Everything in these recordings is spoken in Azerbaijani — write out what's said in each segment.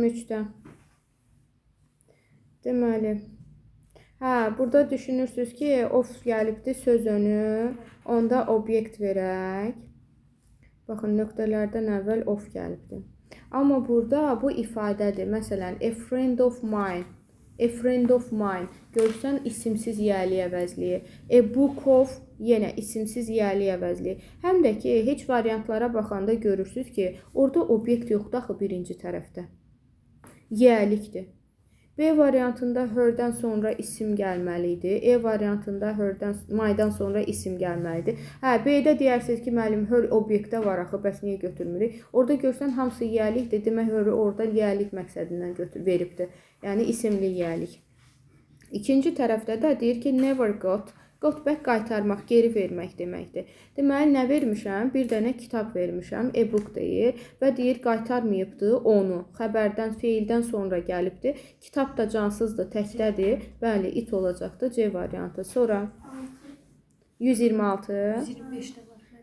3-də. Deməli, burada düşünürsünüz ki, of gəlibdi söz önü, onda obyekt verək. Baxın, nöqtələrdən əvvəl of gəlibdi. Amma burada bu ifadədir. Məsələn, a friend of mine. A friend of mine. Görürsən, isimsiz yəli əvəzliyi. A book of, yenə isimsiz yəli əvəzliyi. Həm də ki, heç variantlara baxanda görürsünüz ki, orada obyekt yoxdur axı birinci tərəfdə. Yəlikdir. B variantında her-dən sonra isim gəlməli idi. E variantında my-dan sonra isim gəlməli idi. B-də deyərsiniz ki, müəllim, her obyektdə var axı, bəs niyə götürmürük? Orada görsən, hamısı yəlikdir. Demək, her orada yəlik məqsədindən veribdir. Yəni, isimli yəlik. İkinci tərəfdə də deyir ki, never got. Got back qaytarmaq, geri vermək deməkdir. Deməli, nə vermişəm? Bir dənə kitab vermişəm, e-book deyir və deyir, qaytarmayıbdır onu. Xəbərdən, feildən sonra gəlibdir. Kitab da cansızdır, təkdədir. Bəli, it olacaqdır, C variantı. Sonra 126.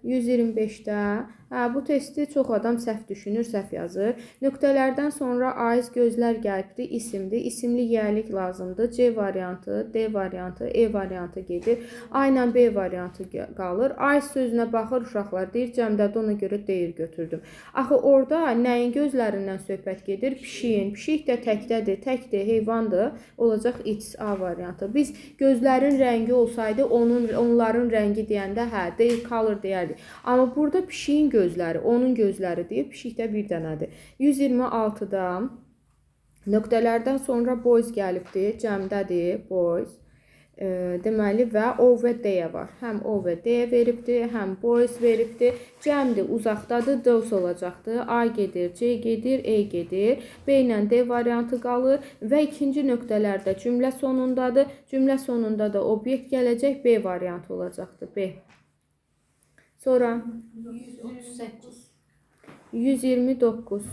125-də. Bu testi çox adam səhv düşünür, səhv yazır. Nöqtələrdən sonra aiz gözlər gəlibdir, isimdir. İsimli yəlik lazımdır. C variantı, D variantı, E variantı gedir. A ilə B variantı qalır. Aiz sözünə baxır uşaqlar, deyir, cəmdədə ona görə deyir götürdüm. Axı orada nəyin gözlərindən söhbət gedir? Pişiyin. Pişik də təkdədir, təkdir, heyvandır. Olacaq it's A variantı. Biz gözlərin rəngi olsaydı, onların rəngi deyəndə, they color deyərdik. Amma burada pişiyin gözləri, onun gözləri deyib, pişikdə bir dənədir. 126-da nöqtələrdən sonra boys gəlibdir, cəmdədir, boys. Deməli, və O və D var. Həm O və D veribdir, həm boys veribdir. Cəmdir, uzaqdadır, those olacaqdır. A gedir, C gedir, E gedir. B ilə D variantı qalır və ikinci nöqtələrdə cümlə sonundadır. Cümlə sonunda da obyekt gələcək, B variantı olacaqdır, B. Sonra 129.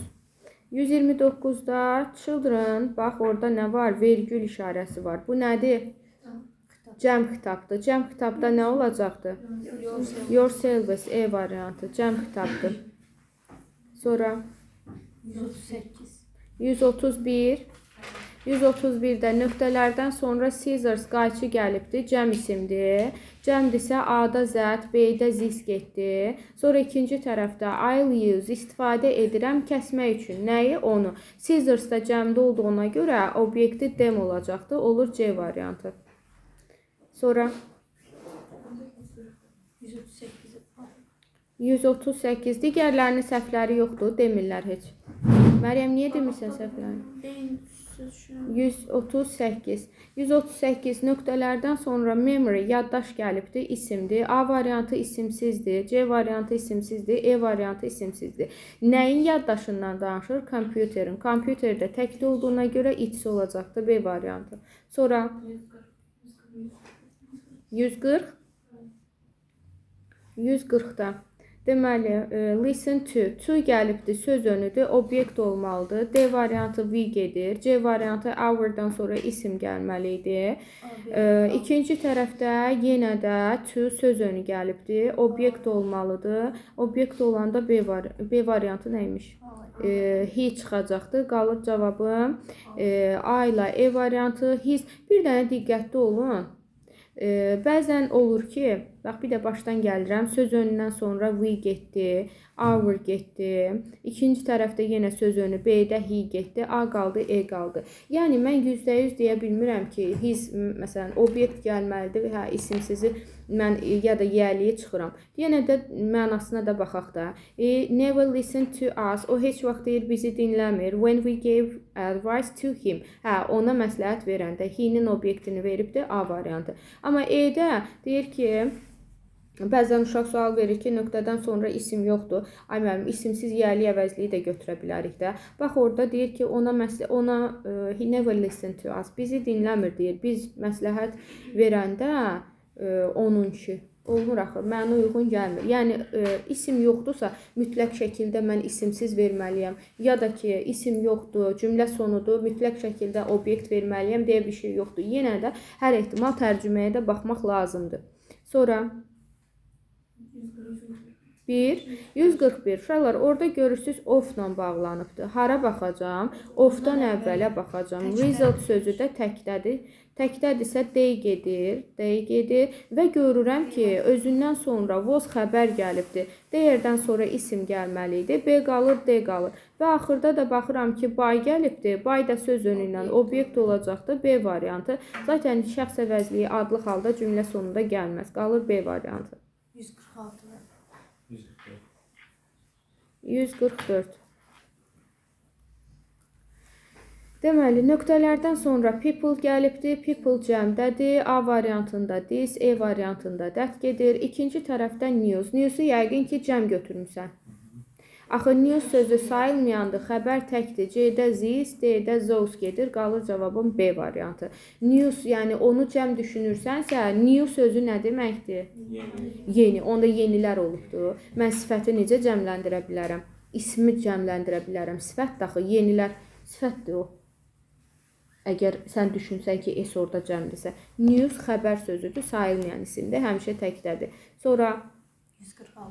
129-da children, bax orada nə var? Vergül işarəsi var. Bu nədir? Cəm xitabdır. Cəm xitabda nə olacaqdır? Yourselves, E variantı. Cəm xitabdır. Sonra 131. 131-də nöqtələrdən sonra scissors, qayçı gəlibdir, cəm isimdir. Cəmdirsə A-da zət, B-də zis getdi. Sonra ikinci tərəfdə I'll use, istifadə edirəm kəsmək üçün. Nəyi? Onu. Scissors da cəmdə olduğuna görə obyekti them olacaqdır. Olur C variantı. Sonra 138. Digərlərinin səhvləri yoxdur, demirlər heç. Məryəm, niyə demirsən səhvləri? 138. 138 nöqtələrdən sonra memory, yaddaş gəlibdir, isimdir. A variantı isimsizdir, C variantı isimsizdir, E variantı isimsizdir. Nəyin yaddaşından danışır? Kompüterin. Kompüterdə təkli olduğuna görə it's olacaqdır, B variantı. Sonra 140. 140-da. Deməli, listen to. To gəlibdir, söz önüdür, obyekt olmalıdır. D variantı we gedir. C variantı our-dan sonra isim gəlməli idi. İkinci tərəfdə yenə də to söz önü gəlibdir, obyekt olmalıdır. Obyekt olanda B variantı nəymiş? He çıxacaqdır. Qalır cavabım A ilə E variantı, his. Bir dənə diqqətli olun. Bəzən olur ki, bax bir də başdan gəlirəm, söz önündən sonra we getdi, our getdi. İkinci tərəfdə yenə söz önü B-də he getdi, A qaldı, E qaldı. Yəni mən %100 deyə bilmirəm ki, his, məsələn, obyekt gəlməlidir, isimsizi mən ya da yəliyə çıxıram. Yenə də mənasına da baxaq da. Never listen to us, o heç vaxt deyir bizi dinləmir. When we gave advice to him, ona məsləhət verəndə he-nin obyektini veribdir, A variantı. Amma E-də deyir ki, bəzən uşaq sual verir ki, nöqtədən sonra isim yoxdur. Ay müəllim, isimsiz yəli əvəzliyi də götürə bilərik də. Bax orada deyir ki, he never listen to us. Bizi dinləmir deyir. Biz məsləhət verəndə onun ki, olmur axı, mənə uyğun gəlmir. Yəni, isim yoxdursa, mütləq şəkildə mən isimsiz verməliyəm. Ya da ki, isim yoxdur, cümlə sonudur, mütləq şəkildə obyekt verməliyəm deyə bir şey yoxdur. Yenə də hər ehtimal tərcüməyə də baxmaq lazımdır. Sonra 1, 141. Uşaqlar, orada görürsünüz of-la bağlanıbdır. Hara baxacağım? Of-dan əvvələ baxacağım. Result sözü də təkdədir. Təkdədirsə day gedir və görürəm ki, özündən sonra was xəbər gəlibdir. Deyərdən sonra isim gəlməli idi. B qalır, D qalır. Və axırda da baxıram ki, by gəlibdir. By da söz önündən obyekt olacaqdır. B variantı. Zaten şəxs əvəzliyi adlı halda cümlə sonunda gəlməz. Qalır B variantı. 146. 144. Deməli, nöqtələrdən sonra people gəlibdir. People cəmdədir. A variantında this, E variantında that gedir. İkinci tərəfdən news. News'u yəqin ki, cəm götürmüsən. Axı news sözü sayılmayandır. Xəbər təkdir. C-də this, D-də those gedir. Qalır cavabım B variantı. News, yəni onu cəm düşünürsənsə, new sözü nə deməkdir? Yeni. Onda yenilər olubdur. Mən sifəti necə cəmləndirə bilərəm? İsmi cəmləndirə bilərəm. Sifət daxı yenilər. Sifətdir o. Əgər sən düşünsən ki, S orada cəmdirsə. News xəbər sözüdür, sayılmayan isimdir, həmişə təkdədir. Sonra 146.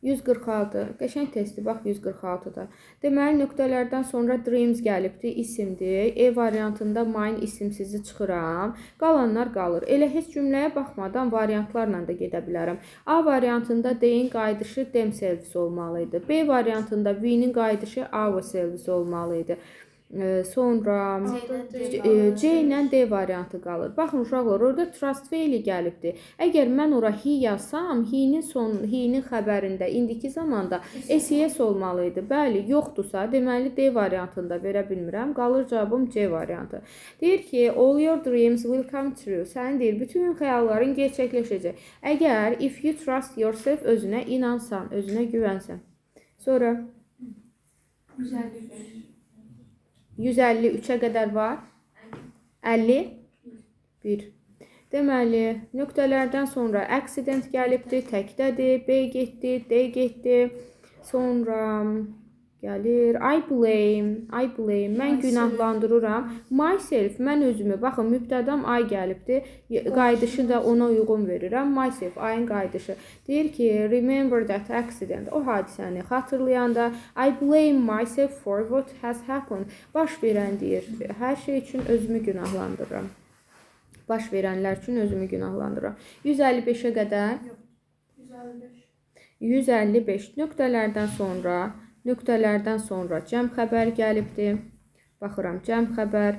146. Qəşəng testdir, bax 146-da. Deməli, nöqtələrdən sonra dreams gəlibdir, isimdir. E variantında mine isimsizi çıxıram. Qalanlar qalır. Elə heç cümləyə baxmadan variantlarla da gedə bilərəm. A variantında D-in qayıdışı themselves olmalı idi. B variantında we-nin qayıdışı ourselves olmalı idi. Sonra C ilə D variantı qalır. Baxın uşaqlar, orada trust feili gəlibdir. Əgər mən ora he yazsam, he-nin xəbərində indiki zamanda SES olmalı idi. Bəli, yoxdursa, deməli D variantında verə bilmirəm. Qalır cavabım C variantı. Deyir ki, all your dreams will come true. Sənin deyir, bütün xəyalların gerçəkləşəcək. Əgər if you trust yourself, özünə inansan, özünə güvənsən. Sonra 153-ə qədər var. 51. Deməli, nöqtələrdən sonra accident gəlibdir, təkdədir, B getdi, D getdi. Sonra gəlir I blame, mən günahlandırıram. Myself, mən özümü, baxın, mübtədam I gəlibdir, qayıdışı da ona uyğun verirəm. Myself, I'ın qayıdışı. Deyir ki, remember that accident, o hadisəni xatırlayanda I blame myself for what has happened. Baş verən deyir, hər şey üçün özümü günahlandırıram. Baş verənlər üçün özümü günahlandırıram. 155-ə qədər. 155. Nöqtələrdən sonra cəm xəbər gəlibdir. Baxıram, cəm xəbər.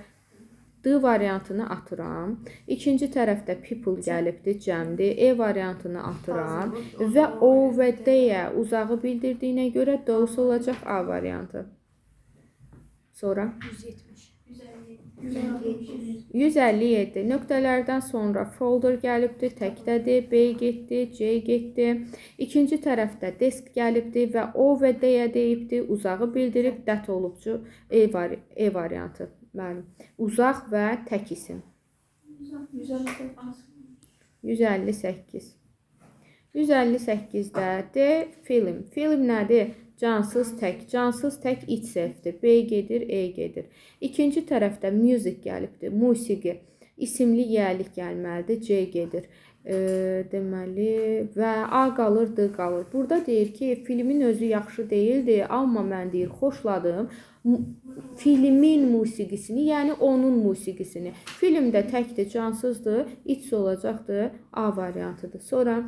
D variantını atıram. İkinci tərəfdə people gəlibdir, cəmdir. E variantını atıram. Və O və D-yə uzağı bildirdiyinə görə those olacaq A variantı. Sonra 157. Nöqtələrdən sonra folder gəlibdir, təkdədir, B getdi, C getdi. İkinci tərəfdə desk gəlibdir və O və D-yə deyibdir, uzağı bildirib, that olubcu, E variantı. Mənim. Uzaq və tək isim. 158. 158-də D film. Film nədir? Cansız tək itselfdir. B gedir, E gedir. İkinci tərəfdə music gəlibdir, musiqi. İsimli yəlik gəlməlidir, C gedir. Deməli, və A qalır, D qalır. Burada deyir ki, filmin özü yaxşı deyildi, amma mən deyir, xoşladım filmin musiqisini, yəni onun musiqisini. Filmdə təkdir, cansızdır, its olacaqdır, A variantıdır. Sonra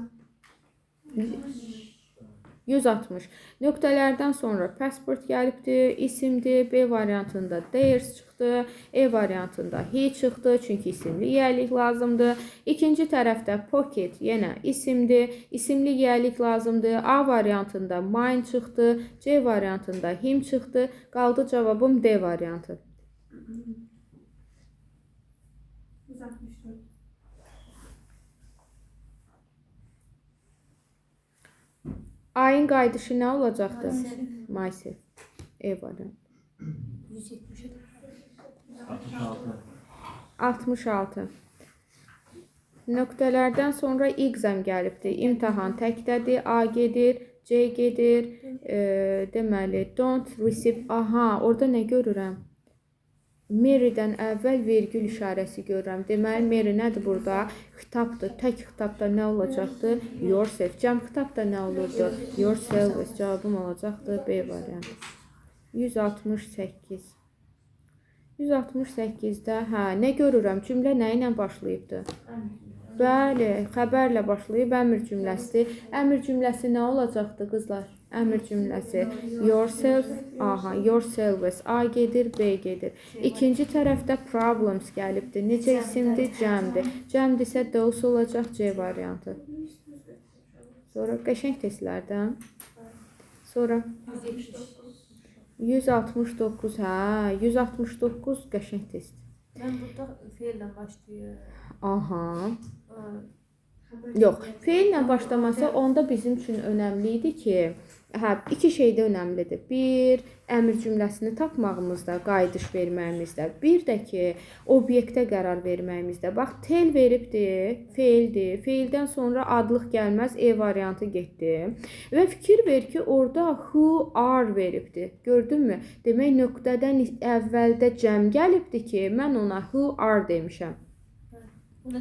160. Nöqtələrdən sonra passport gəlibdir, isimdir, B variantında theirs çıxdı, E variantında he çıxdı, çünki isimli yəlik lazımdır. İkinci tərəfdə pocket yenə isimdir, isimli yəlik lazımdır, A variantında mine çıxdı, C variantında him çıxdı, qaldı cavabım D variantı. 164. Ayın qayıdışı nə olacaqdır? Myself. E variantı. 66. Nöqtələrdən sonra exam gəlibdir. İmtahan təkdədir, A gedir, C gedir. Deməli, don't receive. Aha, orada nə görürəm? Mary'dən əvvəl vergül işarəsi görürəm. Deməli, Mary nədir burada? Xitabdır. Tək xitabda nə olacaqdı? Yourself. Cəm xitabda nə olurdu? Yourself. Cavabım olacaqdı B variantı. 168. 168-də, nə görürəm? Cümlə nə ilə başlayıbdı? Bəli, xəbərlə başlayıb əmr cümləsidir. Əmr cümləsi nə olacaqdı qızlar? Əmr cümləsi yourself, yourselves. A gedir, B gedir. İkinci tərəfdə problems gəlibdir. Necə isimdir? Cəmdir. Cəmdirsə those olacaq C variantı. Sonra qəşəng testlərdən. Sonra 169, 169 qəşəng test. Mən burada feillə başlayır. Yox, feillə başlaması onda bizim üçün önəmli idi ki, iki şey də önəmlidir. Bir, əmr cümləsini tapmağımızda, qayıdış verməyimizdə. Bir də ki, obyektə qərar verməyimizdə. Bax, tell veribdir, feildir. Feildən sonra adlıq gəlməz, E variantı getdi. Və fikir ver ki, orada who are veribdir. Gördünmü? Demək, nöqtədən əvvəldə cəm gəlibdir ki, mən ona who are demişəm.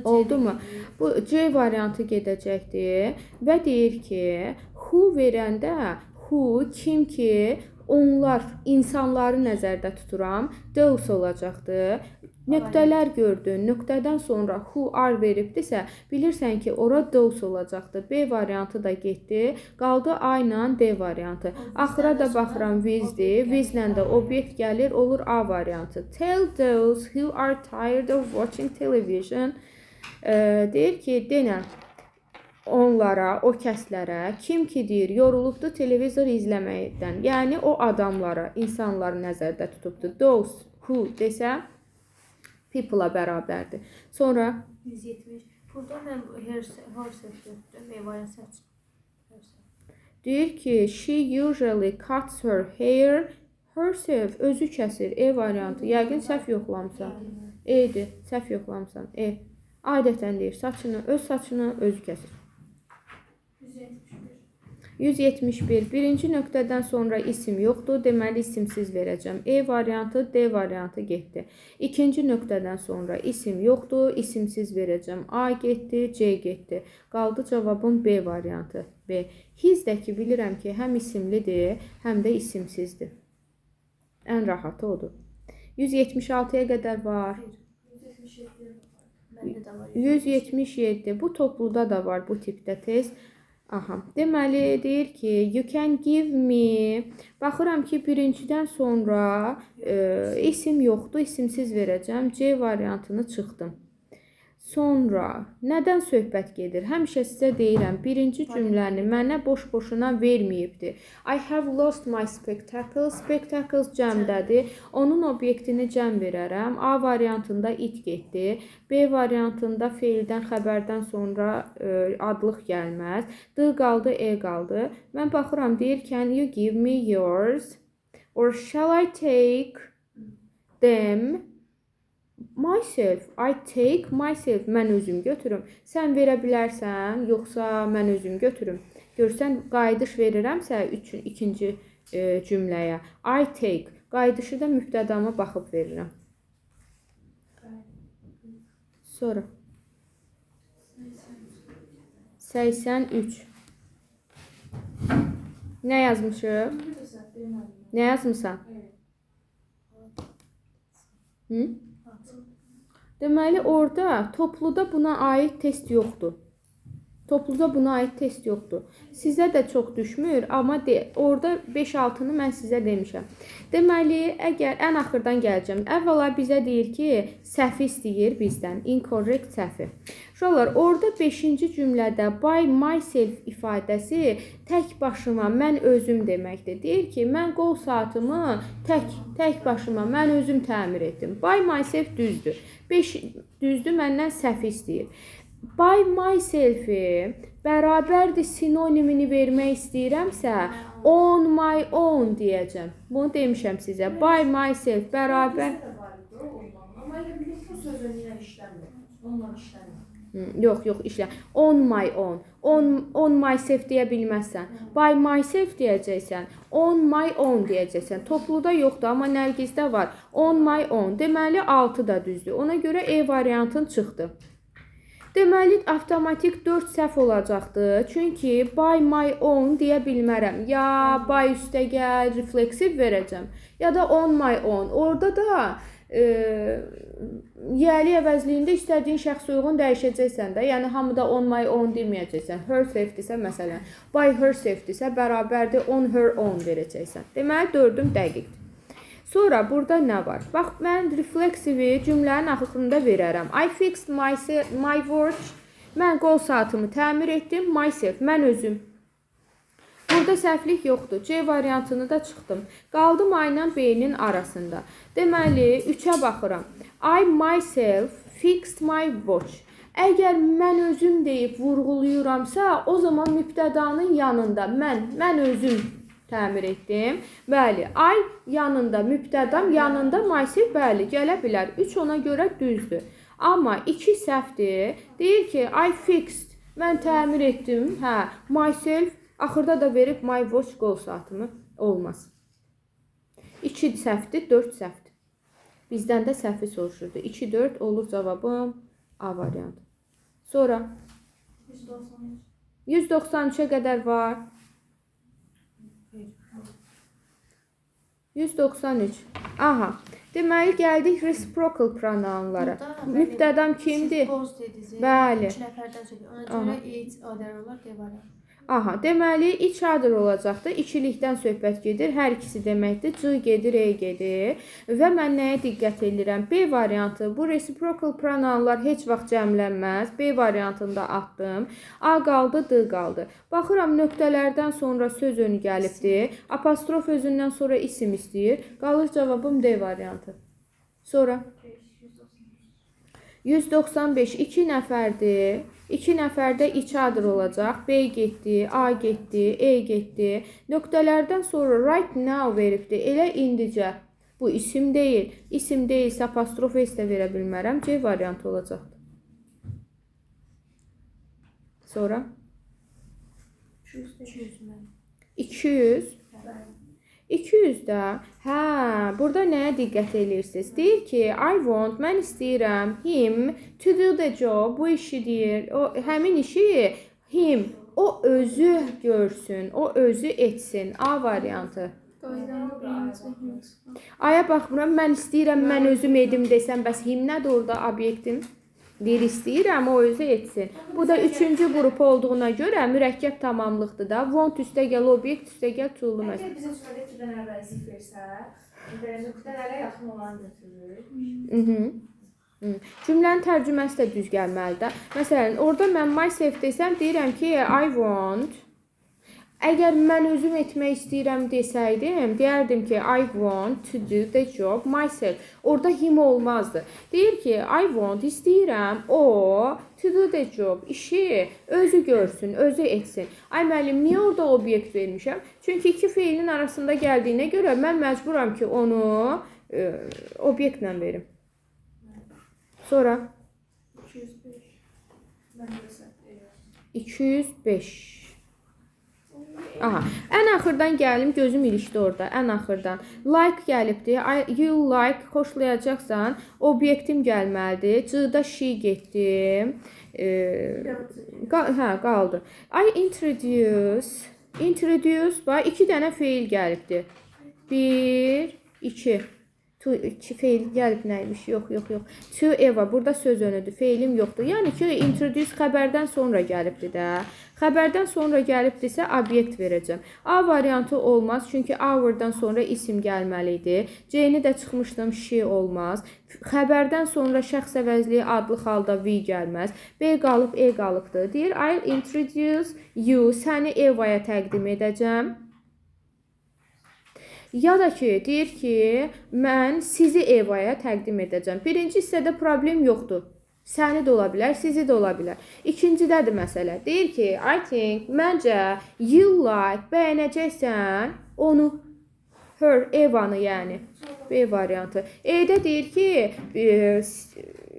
Oldu mu? Bu C variantı gedəcəkdir və deyir ki, who verəndə who kim ki, onlar, insanları nəzərdə tuturam, those olacaqdır. Nöqtələr gördün, nöqtədən sonra who are veribdirsə, bilirsən ki, ora those olacaqdır. B variantı da getdi, qaldı A ilə D variantı. Axıra da baxıram withdir, withlə də obyekt gəlir, olur A variantı. Tell those who are tired of watching television. Deyir ki, denən onlara, o kəslərə, kim ki deyir, yorulubdur televizor izləməkdən. Yəni, o adamlara, insanları nəzərdə tutubdur. Those, who desə, people-a bərabərdir. Sonra 170. Burada mən herself götürdüm. Meyvaya səç. deyir ki, she usually cuts her hair herself. Özü kəsir. E variantı. Yəqin səhv yoxlamısan. E-dir. Səhv yoxlamısan. E. Adətən deyir, öz saçını özü kəsir. 171. Birinci nöqtədən sonra isim yoxdur. Deməli, isimsiz verəcəm. E variantı, D variantı getdi. İkinci nöqtədən sonra isim yoxdur. İsimsiz verəcəm. A getdi, C getdi. Qaldı cavabım B variantı. B. His də ki, bilirəm ki, həm isimlidir, həm də isimsizdir. Ən rahatı odur. 176-ya qədər var. 177. Bu topluda da var bu tipdə test. Deməli, deyir ki, you can give me. Baxıram ki, birincidən sonra isim yoxdur, isimsiz verəcəm. C variantını çıxdım. Sonra, nədən söhbət gedir? Həmişə sizə deyirəm, birinci cümləni mənə boş-boşuna verməyibdir. I have lost my spectacles. Spectacles cəmdədir. Onun obyektini cəm verərəm. A variantında it getdi. B variantında feildən, xəbərdən sonra adlıq gəlməz. D qaldı, E qaldı. Mən baxıram, deyir, can you give me yours? Or shall I take them? Myself, I take myself, mən özüm götürüm. Sən verə bilərsən, yoxsa mən özüm götürüm. Görsən, qayıdış verirəmsə ikinci cümləyə. I take, qayıdışı da mübtədama baxıb verirəm. Sonra 83. Nə yazmışım? Nə yazmışsan? Deməli, orada topluda buna aid test yoxdur. Topluda buna aid test yoxdur. Sizə də çox düşmür, amma orada 5-6-nı mən sizə demişəm. Deməli, əgər ən axırdan gələcəm, əvvəla bizə deyir ki, səhvi istəyir bizdən, incorrect səhvi. Uşaqlar, orada 5-ci cümlədə by myself ifadəsi tək başıma, mən özüm deməkdir. Deyir ki, mən qol saatımı tək başıma, mən özüm təmir etdim. By myself düzdür. 5 düzdür, məndən səhvi istəyir. By myself-i bərabərdir sinonimini vermək istəyirəmsə, on my own deyəcəm. Bunu demişəm sizə. By myself bərabər. Amma elə bilir ki, bu sözü niyə işləmir? Onunla işləmir. Yox, işlə. On my own. On myself deyə bilməzsən. By myself deyəcəksən. On my own deyəcəksən. Topluda yoxdur, amma Nərgizdə var. On my own. Deməli 6 da düzdür. Ona görə E variantın çıxdı. Deməli, avtomatik 4 səhv olacaqdır. Çünki by my own deyə bilmərəm. Ya by üstəgəl refleksiv verəcəm. Ya da on my own. Orada da yəli əvəzliyində istədiyin şəxs uyğun dəyişəcəksən də. Yəni, hamıda on my own deməyəcəksən. Herself-dirsə, məsələn, by herself-dirsə, bərabərdir on her own verəcəksən. Deməli, 4-üm dəqiqdir. Sonra burada nə var? Bax, mən refleksivi cümlənin axırında verərəm. I fixed my watch. Mən qol saatımı təmir etdim. Myself, mən özüm. Burada səhvlik yoxdur. C variantını da çıxdım. Qaldım A ilə B-nin arasında. Deməli, 3-ə baxıram. I myself fixed my watch. Əgər mən özüm deyib vurğuluyuramsa, o zaman mübtədanın yanında mən özüm təmir etdim. Bəli, I yanında mübtədam, yanında myself, bəli, gələ bilər. 3 ona görə düzdür. Amma 2 səhvdir. Deyir ki, I fixed, mən təmir etdim. Hə, myself, axırda da verib my watch qol saatımı olmaz. 2 səhvdir, 4 səhvdir. Bizdən də səhvi soruşurdu. 2-4 olur cavabım A variantı. Sonra 193-ə qədər var. 193. Aha. Deməli, gəldik reciprocal pronounlara. Mübtədam kimdir? Bəli. 3 nəfərdən söhbət. Ona görə it, other olar, D variantı. Aha, deməli, each other olacaqdır. İkilikdən söhbət gedir. Hər ikisi deməkdir. C gedir, E gedir. Və mən nəyə diqqət edirəm? B variantı. Bu reciprocal pronounlar heç vaxt cəmlənməz. B variantında atdım. A qaldı, D qaldı. Baxıram, nöqtələrdən sonra söz önü gəlibdir. Apostrof özündən sonra isim istəyir. Qalır cavabım D variantı. Sonra 195 2 nəfərdir. 2 nəfərdə each other olacaq. B getdi, A getdi, E getdi. Nöqtələrdən sonra right now veribdir. Elə indicə. Bu isim deyil. İsim deyilsə apostrof S də verə bilmərəm. C variantı olacaqdır. Sonra 200. 200 də, burada nəyə diqqət edirsiniz? Deyir ki, I want, mən istəyirəm him to do the job, bu işi deyir. Həmin işi him, o özü görsün, o özü etsin. A variantı. Aya baxmıram, mən istəyirəm, mən özüm edim desəm, bəs him nədir orada obyektim? Deyir, istəyirəm, o özü etsin. Bu da 3-cü qrup olduğuna görə mürəkkəb tamamlıqdır da. Want üstəgəl obyekt, üstəgəl tool'u məsəl. Əgər bizim şöyle 2 dənə əvəzi versə, nöqtələrə yaxın olan götürürük. Cümlənin tərcüməsi də düz gəlməlidir. Məsələn, orada mən myself desəm, deyirəm ki, I want. Əgər mən özüm etmək istəyirəm desəydim, deyərdim ki, I want to do the job myself. Orada him olmazdı. Deyir ki, I want, istəyirəm, o, to do the job, işi özü görsün, özü etsin. Ay müəllim, niyə orada obyekt vermişəm? Çünki iki feilin arasında gəldiyinə görə mən məcburam ki, onu obyektlə verim. Sonra 205. Aha, ən axırdan gəlim, gözüm ilişdi orada, ən axırdan. Like gəlibdir, you like, xoşlayacaqsan, obyektim gəlməlidir, C-da she getdi, qaldı. I introduce, bax, 2 dənə feil gəlibdir. 1, 2. 2 feil gəlib nəymiş? Yox. To Eva, burada söz önüdür, feilim yoxdur. Yəni ki, introduce xəbərdən sonra gəlibdir də. Xəbərdən sonra gəlibdirsə, obyekt verəcəm. A variantı olmaz, çünki hour'dan sonra isim gəlməlidir. C-ni də çıxmışdım, she olmaz. Xəbərdən sonra şəxs əvəzliyi adlı halda we gəlməz. B qalıb, E qalıbdır. Deyir, I'll introduce you, səni Eva'ya təqdim edəcəm. Ya da ki, deyir ki, mən sizi Eva'ya təqdim edəcəm. Birinci hissədə problem yoxdur. Səni də ola bilər, sizi də ola bilər. İkincidədir məsələ. Deyir ki, I think, məncə, you like, bəyənəcəksən onu, her, Eva'nı yəni. B variantı. E-də deyir ki,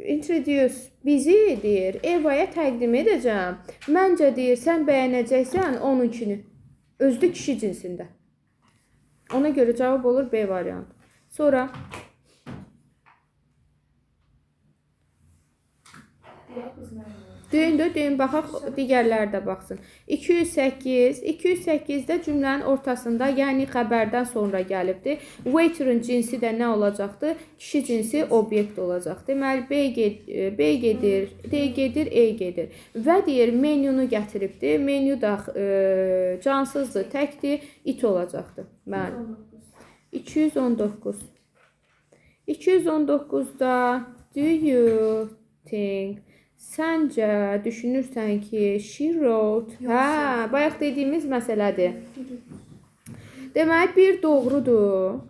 introduce bizi deyir, Evaya təqdim edəcəm. Məncə deyir, sən bəyənəcəksən onunkini. Özlü kişi cinsində. Ona görə cavab olur B variantı. Sonra Düyün, baxaq digərləri də baxsın. 208-də cümlənin ortasında, yəni xəbərdən sonra gəlibdir. Waiter'ın cinsi də nə olacaqdır? Kişi cinsi obyekt olacaq. Deməli, B gedir, D gedir, E gedir. Və deyir, menyunu gətiribdir. Menyu da cansızdır, təkdir, it olacaqdır. Bəli. 219. 219-da do you think Səncə düşünürsən ki, she wrote, bayaq dediyimiz məsələdir. Deməli, bir doğrudur.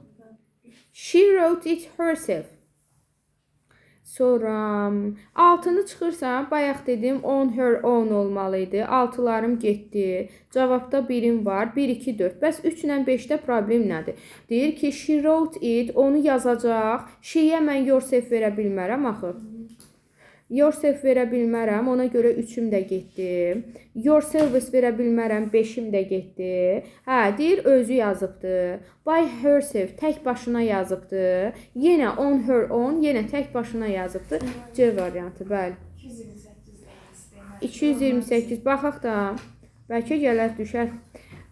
She wrote it herself. Sonra altını çıxırsan, bayaq dedim, on her own olmalıydı. Altılarım getdi. Cavabda birim var. 1, 2, 4. Bəs 3 ilə 5-də problem nədir? Deyir ki, she wrote it, onu yazacaq. She-yə mən yourself verə bilmərəm axı. Yourself verə bilmərəm, ona görə 3-üm də getdi. Yourselves verə bilmərəm, 5-im də getdi. Deyir, özü yazıbdır. By herself, tək başına yazıbdır. Yenə on her own, yenə tək başına yazıbdır. C variantı, bəli. 228, baxaq da, bəlkə gələr düşər.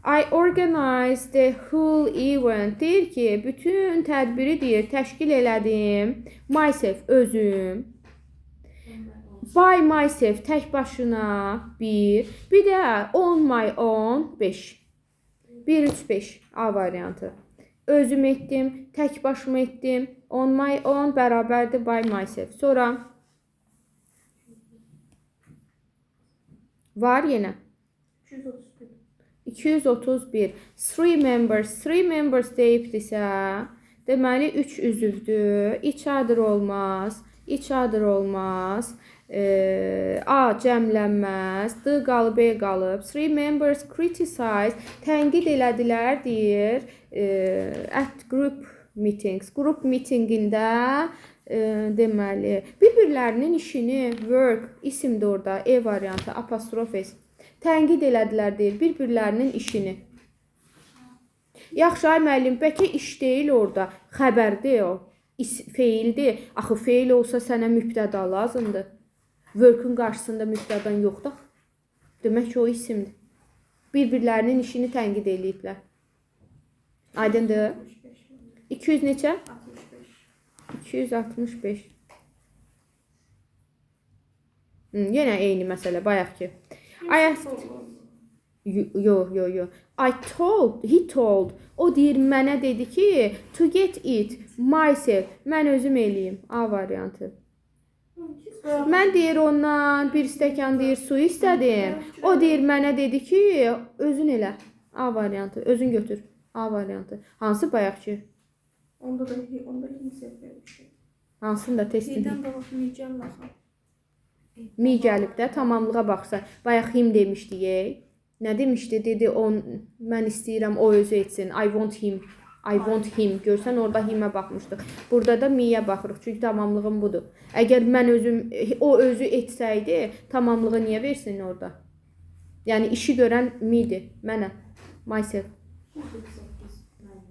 I organized the whole event. Deyir ki, bütün tədbiri deyir, təşkil elədim. Myself, özüm. By myself, tək başına 1. Bir də on my own 5. 1, 3, 5 A variantı. Özüm etdim, tək başıma etdim. On my own bərabərdir by myself. Sonra var yenə. 231. Three members deyibdirsə, deməli 3 üzvdür. Each other olmaz. A cəmlənməz, D qalıb, B qalıb. Three members criticize, tənqid elədilər deyir. At group meetings, qrup mitinqində deməli bir-birlərinin işini, work, isimdir orada, E variantı, apostrof S. Tənqid elədilər deyir bir-birlərinin işini. Yaxşı, ay müəllim, bəlkə iş deyil orada, xəbərdir o. Feildir. Axı feil olsa sənə mübtəda lazımdır. Work'un qarşısında mübtədan yoxdur. Demək ki, o isimdir. Bir-birlərinin işini tənqid eləyiblər. Aydındır? 200 neçə? 265. Yenə eyni məsələ, bayaq ki. Yo. He told. O deyir, mənə dedi ki, to get it, myself, mən özüm eləyim. A variantı. Mən deyir ondan bir stəkan deyir su istədim. O deyir mənə dedi ki, özün elə. A variantı. Özün götür. A variantı. Hansı bayaq ki? Onda himself vermişəm. Hansını da test edin. Birdən qabaq micəm baxın. Mi gəlib də tamamlığa baxsa. Bayaq him demişdik. Nə demişdi? Dedi, mən istəyirəm, o özü etsin. I want him. Görsən, orada himə baxmışdıq. Burada da miyə baxırıq. Çünki tamamlığım budur. Əgər mən özüm, o özü etsəydi, tamamlığı niyə versin orada? Yəni, işi görən midir. Mənə. Myself. 248.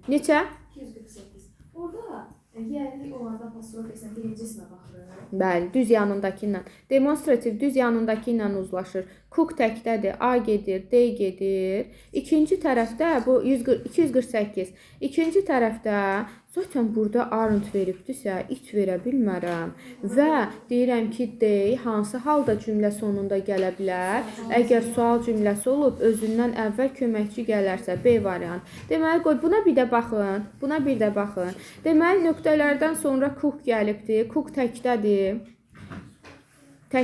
Neçə? 248. Orada yəni olanda apostrof etsən birincisine baxırıq. Bəli, düz yanındakı ilə. Demonstrativ düz yanındakı ilə uzlaşır. Cook təkdədir, A gedir, D gedir. İkinci tərəfdə bu 248. İkinci tərəfdə zaten burada aren't veribdirsə, it verə bilmərəm. Və deyirəm ki, they hansı halda cümlə sonunda gələ bilər? Əgər sual cümləsi olub, özündən əvvəl köməkçi gələrsə, B variant. Deməli, qoy, buna bir də baxın. Deməli, nöqtələrdən sonra cook gəlibdir. Cook təkdədir. A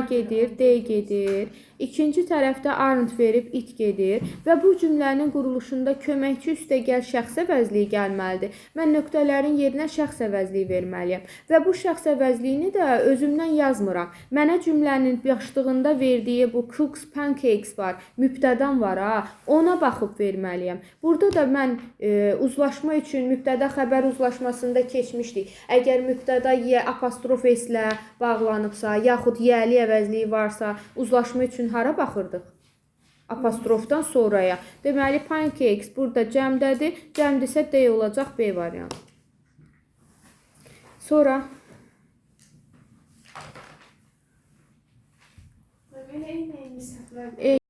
gedir, D gedir. İkinci tərəfdə aren't verib it gedir və bu cümlənin quruluşunda köməkçi üstəgəl şəxs əvəzliyi gəlməlidir. Mən nöqtələrin yerinə şəxs əvəzliyi verməliyəm və bu şəxs əvəzliyini də özümdən yazmıram. Mənə cümlənin başlığında verdiyi bu cooks pancakes var, mübtədan var ha, ona baxıb verməliyəm. Burada da mən uzlaşma üçün mübtəda xəbər uzlaşmasında keçmişdik. Əgər mübtəda y apostrof s-lə bağlanıbsa, yaxud y-li əvəzliyi varsa, uzlaşma üçün hara baxırdıq? Apostrofdan sonraya. Deməli, pancakes burada cəmdədir. Cəmdirsə D olacaq B variantı. Sonra Belə eyni səhvlər.